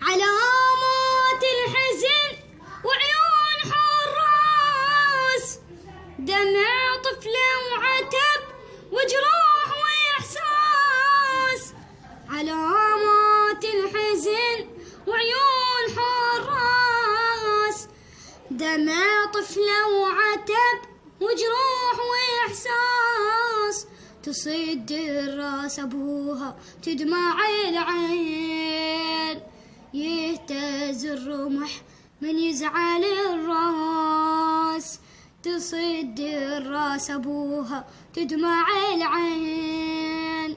علامات الحزن وعيون حراس، دمع طفلة وعتب وجروح وإحساس. علامات الحزن وعيون حراس، دمع طفلة وعتب وجروح وإحساس. تصد الراس أبوها تدمع العين، يهتز الرمح من يزعل الراس. تصد الراس أبوها تدمع العين،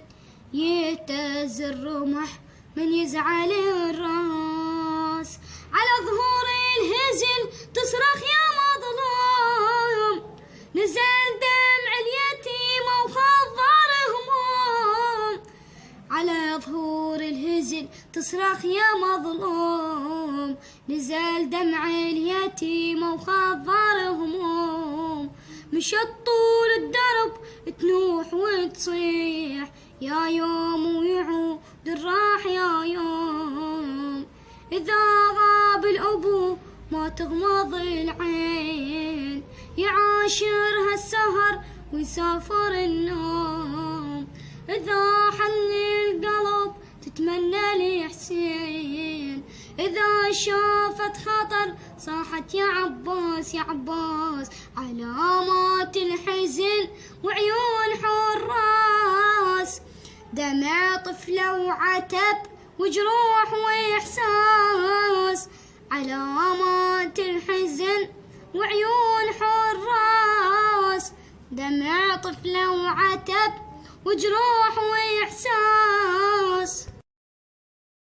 يهتز الرمح من يزعل الراس. على ظهور الهزل تصرخ يا مظلوم، نزل دمع اليتيم وخضر هموم. على ظهور الهزل تصرخ يا مظلوم، نزل دمع اليتيم وخضر هموم. مشت طول الدرب تنوح وتصيح، يا يوم ويعود الراح يا يوم. إذا غاب الأبو ما تغمض العين، يعاشرها السهر ويسافر النوم. إذا حن القلب تتمنى لي حسين، إذا شافت خطر صاحت يا عباس يا عباس. علامات الحزن وعيون حراس، دمع طفلة وعتب وجروح وإحساس. علامات الحزن وعيون حراس، دمع طفلة وعتب وجروح وإحساس.